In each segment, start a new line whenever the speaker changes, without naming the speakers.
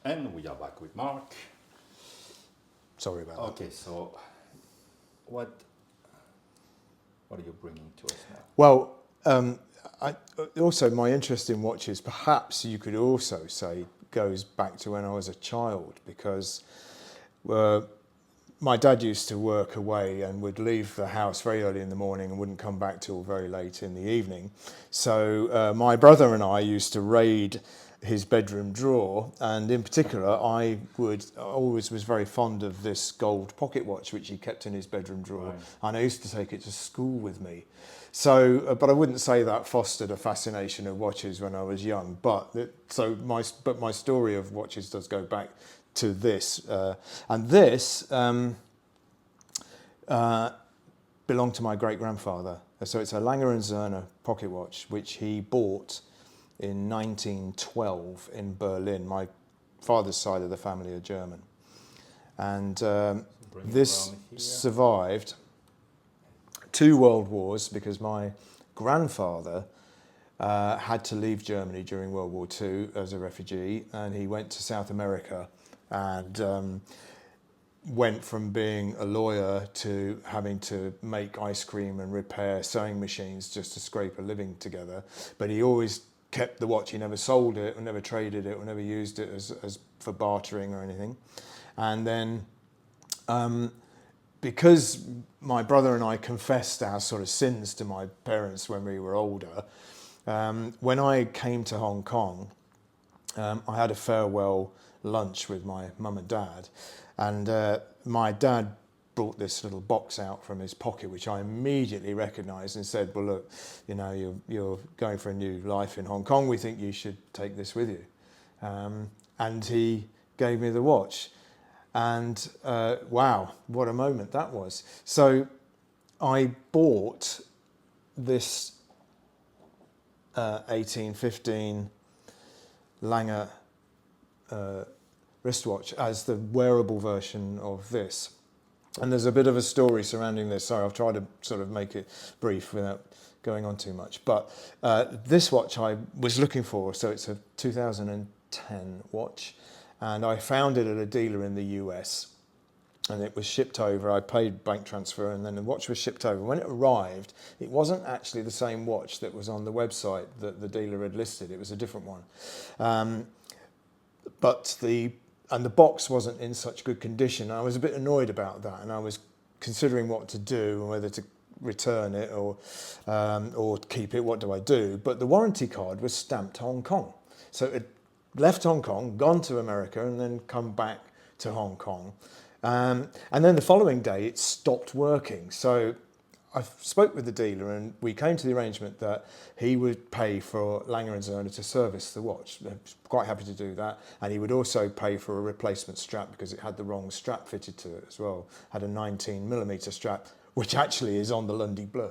And we are back with Mark.
Sorry about that.
Okay, so what are you bringing to us now?
Well, also my interest in watches, perhaps you could also say, goes back to when I was a child, because my dad used to work away and would leave the house very early in the morning and wouldn't come back till very late in the evening. So my brother and I used to raid his bedroom drawer, and in particular I always was very fond of this gold pocket watch which he kept in his bedroom drawer,
Right.
and I used to take it to school with me. So, but I wouldn't say that fostered a fascination of watches when I was young. But my story of watches does go back to this, and this belonged to my great grandfather. So it's a Lange and Söhne pocket watch which he bought in 1912 in Berlin. My father's side of the family are German, and this survived 2 world wars because my grandfather had to leave Germany during World War II as a refugee, and he went to South America and went from being a lawyer to having to make ice cream and repair sewing machines just to scrape a living together. But he always kept the watch. He never sold it or never traded it or never used it as for bartering or anything. And then because my brother and I confessed our sort of sins to my parents when we were older, when I came to Hong Kong, I had a farewell lunch with my mum and dad, and my dad brought this little box out from his pocket, which I immediately recognised and said, well, look, you know, you're going for a new life in Hong Kong. We think you should take this with you. And he gave me the watch. And wow, what a moment that was. So I bought this 1815 Lange wristwatch as the wearable version of this. And there's a bit of a story surrounding this. Sorry, I'll try to sort of make it brief without going on too much. But this watch I was looking for, so it's a 2010 watch, and I found it at a dealer in the US, and it was shipped over. I paid bank transfer, and then the watch was shipped over. When it arrived, it wasn't actually the same watch that was on the website that the dealer had listed. It was a different one. But the box wasn't in such good condition. I was a bit annoyed about that, and I was considering what to do and whether to return it or keep it. What do I do? But the warranty card was stamped Hong Kong, so it left Hong Kong, gone to America, and then come back to Hong Kong. And then the following day, it stopped working. So I spoke with the dealer, and we came to the arrangement that he would pay for Lange & Söhne to service the watch. I was quite happy to do that. And he would also pay for a replacement strap because it had the wrong strap fitted to it as well. Had a 19mm strap, which actually is on the Lundy Bleu.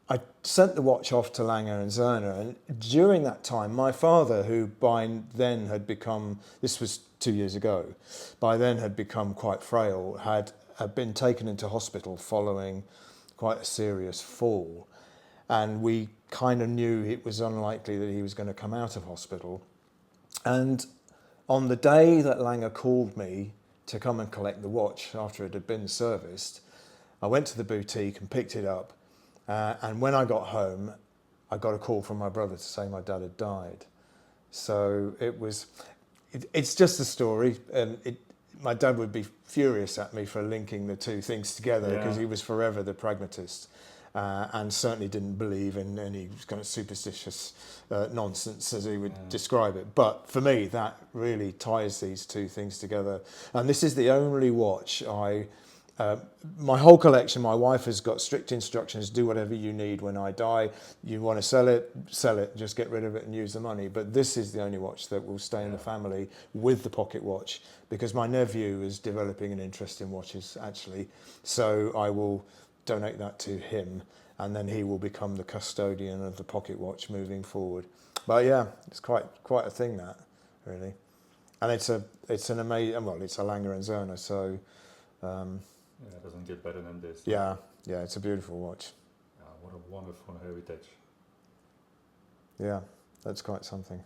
I sent the watch off to Lange & Söhne, and during that time, my father, who by then had become, this was 2 years ago, by then had become quite frail, had been taken into hospital following quite a serious fall. And we kind of knew it was unlikely that he was going to come out of hospital. And on the day that Lange called me to come and collect the watch after it had been serviced, I went to the boutique and picked it up. And when I got home, I got a call from my brother to say my dad had died. So it's just a story. My dad would be furious at me for linking the two things together because he was forever the pragmatist and certainly didn't believe in any kind of superstitious nonsense as he would describe it. But for me, that really ties these two things together. And this is the only watch my whole collection, my wife has got strict instructions: do whatever you need when I die. You want to sell it, just get rid of it and use the money. But this is the only watch that will stay in the family with the pocket watch, because my nephew is developing an interest in watches actually. So I will donate that to him, and then he will become the custodian of the pocket watch moving forward. But yeah, it's quite a thing, that really. And it's an amazing, well, it's a Lange & Söhne, so
it doesn't get better than this.
Yeah, it's a beautiful watch.
What a wonderful heritage.
Yeah, that's quite something.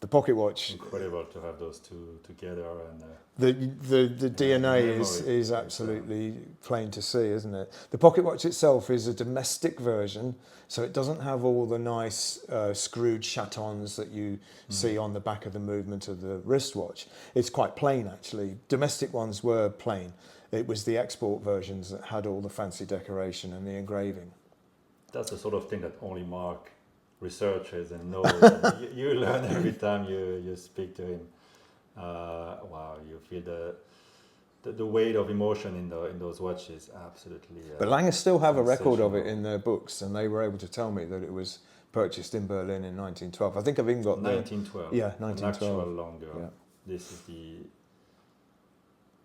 the pocket watch.
Incredible to have those two together, and
The DNA is absolutely plain to see, isn't it? The pocket watch itself is a domestic version, so it doesn't have all the nice screwed chatons that you see on the back of the movement of the wristwatch. It's quite plain, actually. Domestic ones were plain. It was the export versions that had all the fancy decoration and the engraving.
That's the sort of thing that only Mark researches and knows. And you learn every time you speak to him. Wow, you feel the weight of emotion in those watches. Absolutely.
But Lange still have a record of it
sensational.
in their books, and they were able to tell me that it was purchased in Berlin in 1912. I think I've even got
1912.
Yeah,
An
1912.
actual longer.
Yeah.
This is the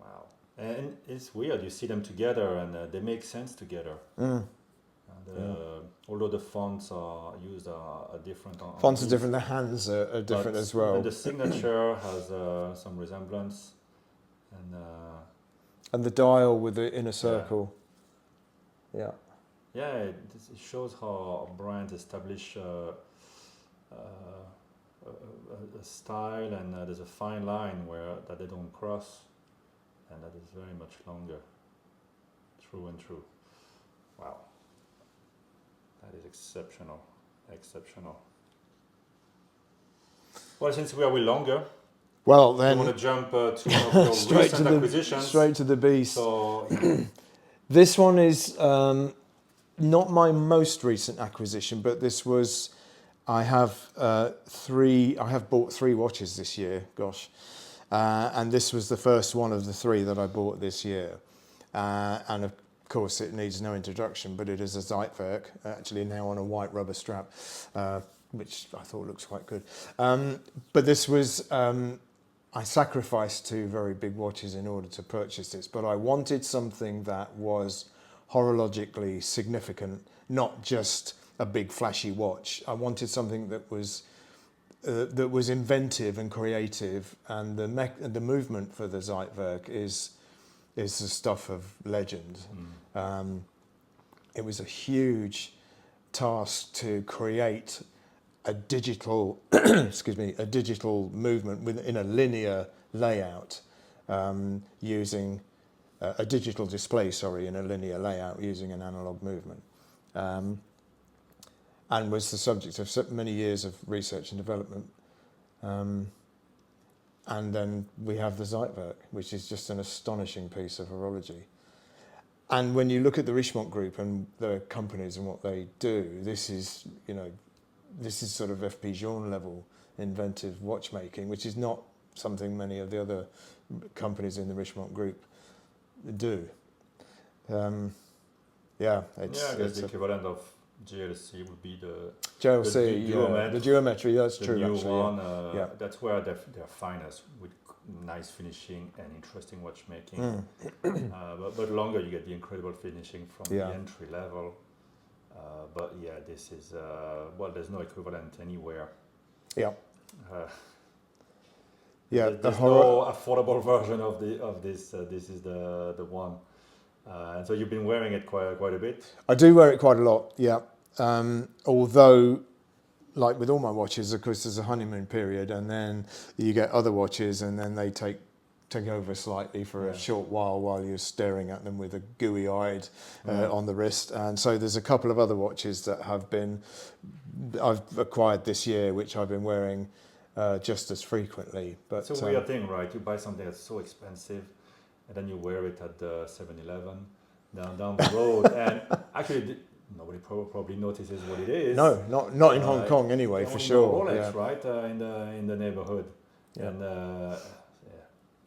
wow, and it's weird. You see them together, and they make sense together.
Mm.
And, although the fonts are used are different.
Fonts are
these,
different. The hands are different
but
as well.
even the signature has some resemblance,
And the dial with the inner circle. Yeah.
it shows how brands establish a style, and there's a fine line that they don't cross, and that is very much longer. True and true. Wow. That is exceptional. Well, since we are with longer,
Well,
I
then
want to jump to one of your
straight to
recent
the
acquisitions.
straight to the beast.
So,
This one is not my most recent acquisition, but this was. I have bought 3 watches this year. Gosh, and this was the first one of the 3 that I bought this year, and of course it needs no introduction, but it is a Zeitwerk, actually now on a white rubber strap, which I thought looks quite good. But this was. I sacrificed 2 very big watches in order to purchase this, but I wanted something that was horologically significant, not just a big flashy watch. I wanted something that was inventive and creative, and the movement for the Zeitwerk is the stuff of legend. It was a huge task to create a digital a digital movement in a linear layout, using a digital display, in a linear layout using an analog movement, and was the subject of many years of research and development. And then we have the Zeitwerk, which is just an astonishing piece of horology. And when you look at the Richemont Group and the companies and what they do, this is sort of FP Journe level inventive watchmaking, which is not something many of the other companies in the Richemont Group do.
I guess the equivalent of GLC would be the
JLC, the geometry. That's
the
true.
new
actually,
one.
yeah.
That's where they're finest, with nice finishing and interesting watchmaking. But longer, you get the incredible finishing from the entry level. But this is there's no equivalent anywhere.
Yeah.
There's no affordable version of this. This is the one. And so you've been wearing it quite a bit.
I do wear it quite a lot. Yeah. Although, like with all my watches, of course, there's a honeymoon period, and then you get other watches, and then they take over slightly for a short while you're staring at them with a gooey-eyed on the wrist. And so there's a couple of other watches that I've acquired this year, which I've been wearing just as frequently. But
it's a weird thing, right? You buy something that's so expensive, and then you wear it at the 7-Eleven down the road, and actually nobody probably notices what it is.
No, not in Hong Kong anyway, for sure.
Rolex, right? In the neighborhood, and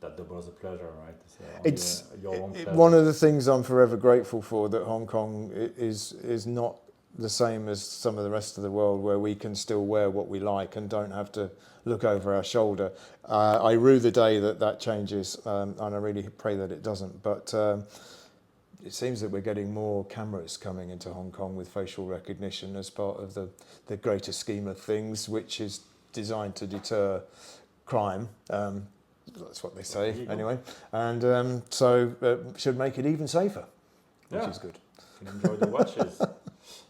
that doubles the pleasure, right?
It's
your own pleasure.
One of the things I'm forever grateful for, that Hong Kong is not the same as some of the rest of the world, where we can still wear what we like and don't have to look over our shoulder. I rue the day that changes, and I really pray that it doesn't. But it seems that we're getting more cameras coming into Hong Kong with facial recognition as part of the greater scheme of things, which is designed to deter crime. That's what they say, anyway. And so should make it even safer, which is good.
You can enjoy the watches.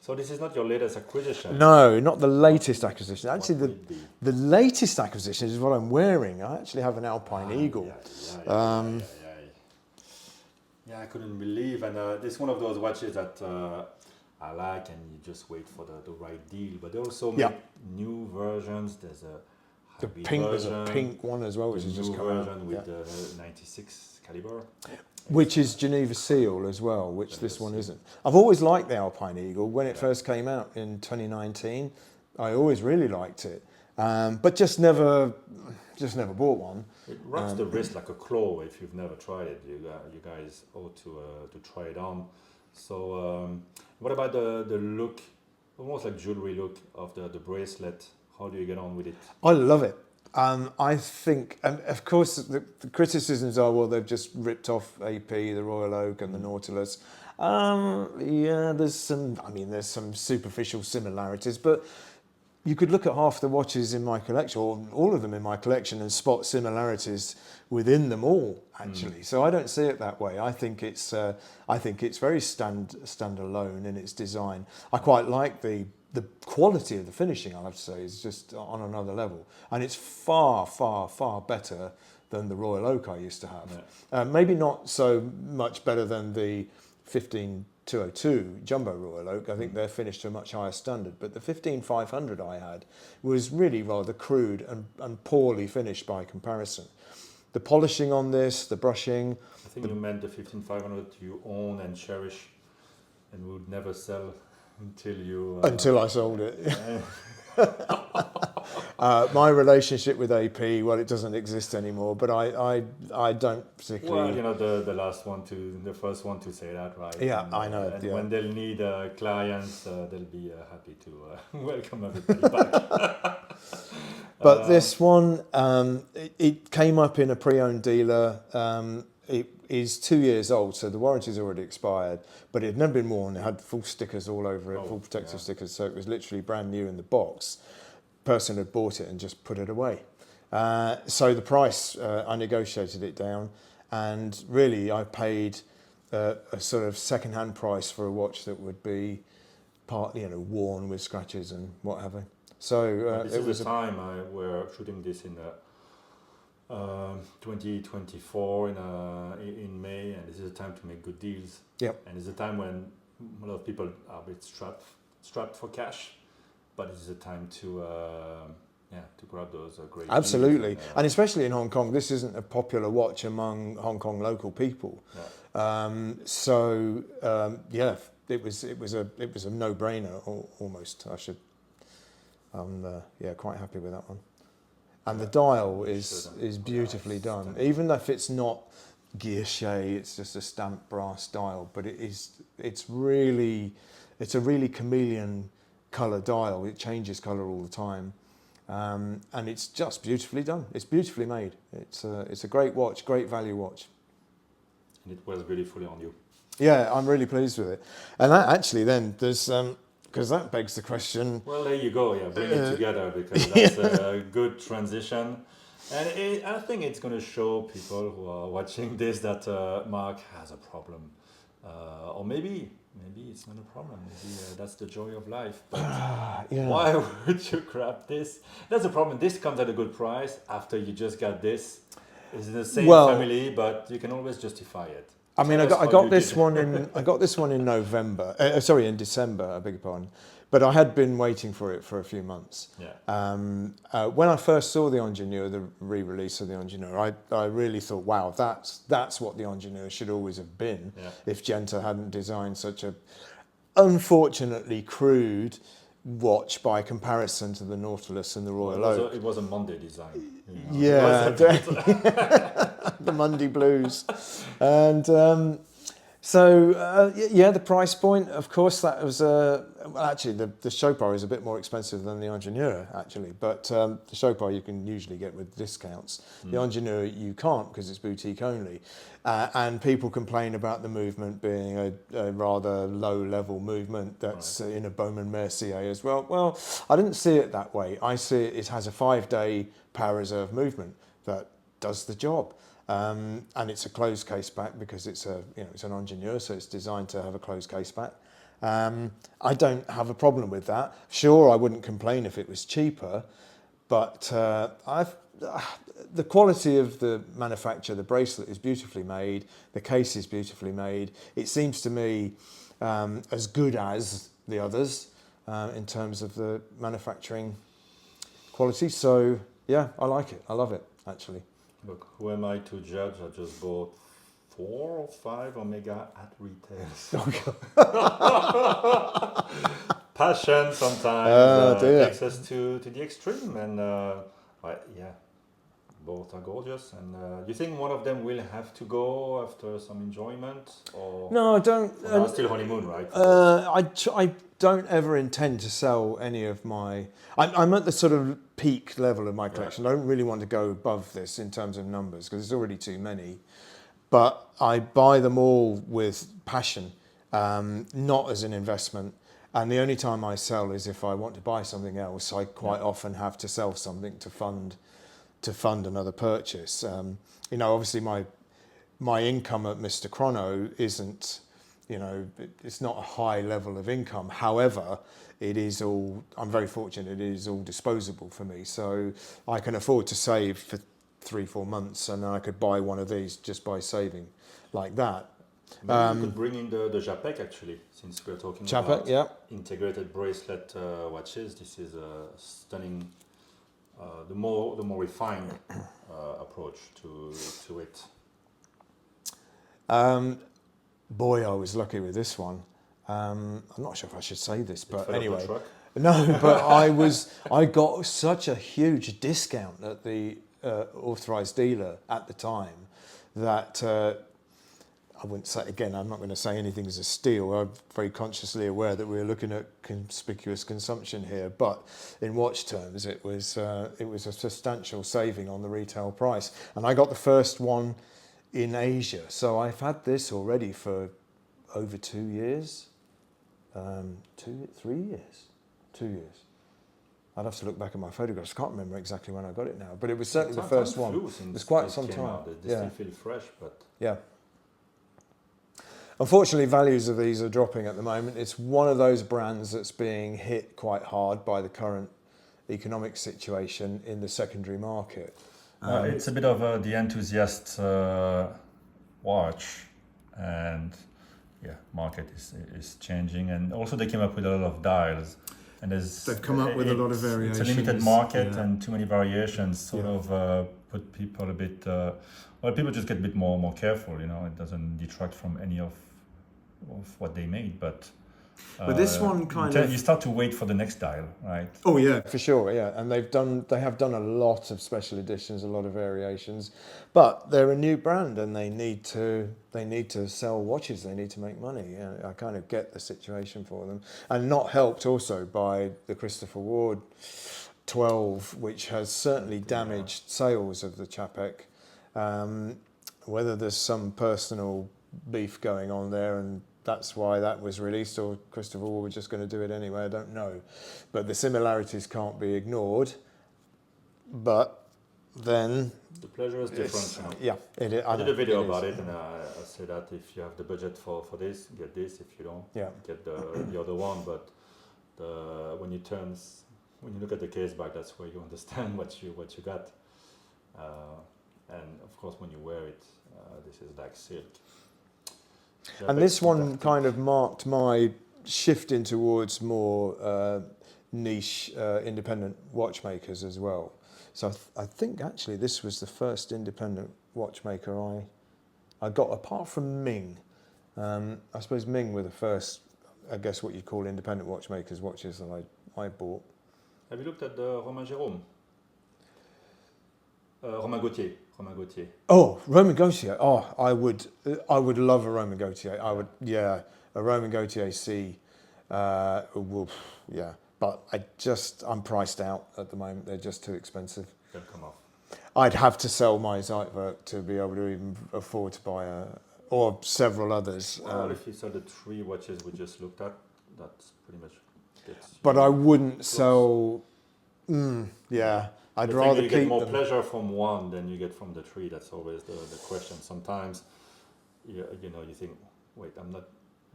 So this is not your latest acquisition.
No, not the latest acquisition. Actually,
What would it be?
the latest acquisition is what I'm wearing. I actually have an Alpine Eagle.
Yeah, I couldn't believe, and this one of those watches that I like, and you just wait for the right deal. But they also make new versions. There's a
There's a pink one as well, which
the
is just
new
come out.
version with the 96 caliber.
Which is Geneva Seal as well, which this one isn't. I've always liked the Alpine Eagle. When it first came out in 2019, I always really liked it, but just never bought one.
It rubs the wrist like a claw. If you've never tried it, you guys ought to try it on. So, what about the look, almost like jewelry look of the bracelet? How do you get on with it?
I love it. I think, of course, the criticisms are, well, they've just ripped off AP, the Royal Oak, and the Nautilus. Yeah, there's some superficial similarities, but you could look at half the watches in my collection, or all of them in my collection, and spot similarities within them all, actually. So I don't see it that way. I think it's very standalone in its design. I quite like the quality of the finishing, I have to say, is just on another level. And it's far, far, far better than the Royal Oak I used to have. Yeah. Maybe not so much better than the 15202 Jumbo Royal Oak. I think they're finished to a much higher standard. But the 15500 I had was really rather crude and poorly finished by comparison. The polishing on this, the brushing...
I think you meant the 15500 you own and cherish and would never sell until you...
Until I sold it. My relationship with AP, well, it doesn't exist anymore, but I don't particularly...
Well, the first one to say that, right?
Yeah,
and,
I know.
And when they'll need clients, they'll be happy to welcome everybody back.
But this one, it came up in a pre-owned dealer. It is 2 years old, so the warranty's already expired, but it had never been worn. It had full stickers all over it, full protective stickers, so it was literally brand new in the box. Person had bought it and just put it away. So the price, I negotiated it down, and really I paid a sort of second-hand price for a watch that would be partly, worn with scratches and what have you. So
this is the time we're shooting this in 2024 in May, and this is a time to make good deals.
Yep.
And it's a time when a lot of people are a bit strapped for cash, but this is a time to grab those great
Absolutely,
deals.
And especially in Hong Kong, this isn't a popular watch among Hong Kong local people. Yeah. It was a no-brainer almost. I'm quite happy with that one. And the dial is beautifully done. Even if it's not guilloché, it's just a stamped brass dial, but it's a really chameleon colour dial. It changes colour all the time, and it's just beautifully done. It's beautifully made. It's a great watch, great value watch.
And it wears beautifully on you.
Yeah, I'm really pleased with it. And that actually then there's because that begs the question.
Well, there you go. Yeah, bring it together, because that's a good transition. And I think it's going to show people who are watching this that Mark has a problem. Or maybe it's not a problem. Maybe that's the joy of life. But why would you grab this? That's the problem. This comes at a good price after you just got this. It's in the same family, but you can always justify it.
I mean, I got this one in November. Sorry, in December. I beg your pardon. But I had been waiting for it for a few months.
Yeah.
When I first saw the Ingenieur, the re-release of the Ingenieur, I really thought, wow, that's what the Ingenieur should always have been. Yeah. If Genta hadn't designed such a unfortunately crude watch by comparison to the Nautilus and the Royal Oak.
It was a Monday design.
Yeah, the Monday blues. And the price point, of course, that was actually the Chopard is a bit more expensive than the Ingenieur, actually, but the Chopard you can usually get with discounts. The Ingenieur you can't, because it's boutique only, and people complain about the movement being a rather low-level movement that's in a Bowman Mercier as well. Well, I didn't see it that way. I see it has a 5-day power reserve movement that does the job. And it's a closed case back because it's an Ingenieur, so it's designed to have a closed case back. I don't have a problem with that. Sure, I wouldn't complain if it was cheaper, but the quality of the manufacture, the bracelet is beautifully made, the case is beautifully made. It seems to me as good as the others in terms of the manufacturing quality. So yeah, I like it. I love it, actually.
Look, who am I to judge? I just bought 4 or 5 Omega at retail. Passion sometimes takes us to the extreme, and yeah, both are gorgeous. And you think one of them will have to go after some enjoyment, or
No, I don't.
now still honeymoon, right?
I don't ever intend to sell any of my. I'm at the sort of peak level of my collection. I don't really want to go above this in terms of numbers because there's already too many. But I buy them all with passion, not as an investment. And the only time I sell is if I want to buy something else. I quite often have to sell something to fund another purchase. Obviously my income at Mr. Chrono isn't, it's not a high level of income. However, it is all, I'm very fortunate, it is all disposable for me. So I can afford to save for 3-4 months, and I could buy one of these just by saving like that.
Maybe you could bring in the Czapek, actually, since we're talking
Chopard,
about integrated bracelet watches. This is a stunning, the more refined approach to it.
Boy, I was lucky with this one. I'm not sure if I should say this, but anyway.
No,
but I got such a huge discount at the authorised dealer at the time that I wouldn't say, again, I'm not going to say anything as a steal. I'm very consciously aware that we're looking at conspicuous consumption here, but in watch terms, it was a substantial saving on the retail price. And I got the first one in Asia. So I've had this already for over 2 years, 3 years, 2 years. I'd have to look back at my photographs. I can't remember exactly when I got it now, but it was certainly the first one. It's quite some time.
They still feel fresh, but
yeah. Unfortunately, values of these are dropping at the moment. It's one of those brands that's being hit quite hard by the current economic situation in the secondary market.
It's a bit of the enthusiast watch, and market is changing, and also they came up with a lot of dials, and
they've come up with a lot of variations.
It's a limited market, and too many variations sort of put people a bit. People just get a bit more careful. It doesn't detract from any of what they made, but
this one
you start to wait for the next dial, right?
Oh yeah, for sure, yeah. And they have done a lot of special editions, a lot of variations, but they're a new brand and they need to sell watches. They need to make money. I kind of get the situation for them, and not helped also by the Christopher Ward 12, which has certainly damaged sales of the Czapek. Whether there's some personal beef going on there and that's why that was released, or Christopher Ward was just going to do it anyway, I don't know. But the similarities can't be ignored. But then
the pleasure is different.
Yeah,
I did a video about it, and I say that if you have the budget for this, get this. If you don't, get the other one. But when you look at the case back, that's where you understand what you got. And of course, when you wear it, this is like silk.
And this one kind of marked my shifting towards more niche independent watchmakers as well. So I think actually this was the first independent watchmaker I got, apart from Ming. I suppose Ming were the first, I guess what you'd call independent watchmakers watches that I bought.
Have you looked at the Romain Jérôme? Romain Gauthier.
Oh, Romain Gauthier. Oh, I would love a Romain Gauthier. A Romain Gauthier C. But I'm priced out at the moment. They're just too expensive.
They'll come off.
I'd have to sell my Zeitwerk to be able to even afford to buy or several others.
Well, if you sell the 3 watches we just looked at, that's pretty much it.
But I wouldn't sell. I'd rather
you
keep
get more
them.
pleasure from one than you get from the 3. That's always the question. Sometimes, you think, wait, I'm not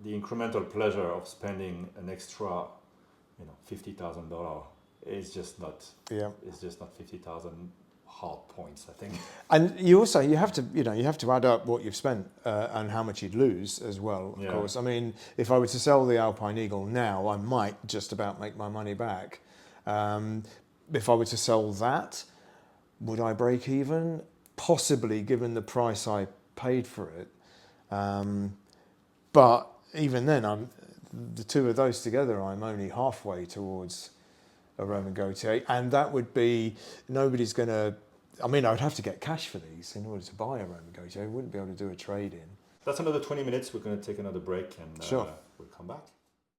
the incremental pleasure of spending an extra, $50,000 is just not.
Yeah.
It's just not 50,000 hard points, I think.
And you have to add up what you've spent and how much you'd lose as well, of course. I mean, if I were to sell the Alpine Eagle now, I might just about make my money back. If I were to sell that, would I break even? Possibly, given the price I paid for it. But even then, the two of those together, I'm only halfway towards a Roman Gautier, and that would be, nobody's going to, I mean, I would have to get cash for these in order to buy a Roman Gautier. I wouldn't be able to do a trade-in.
That's another 20 minutes. We're going to take another break and
Sure.
We'll come back.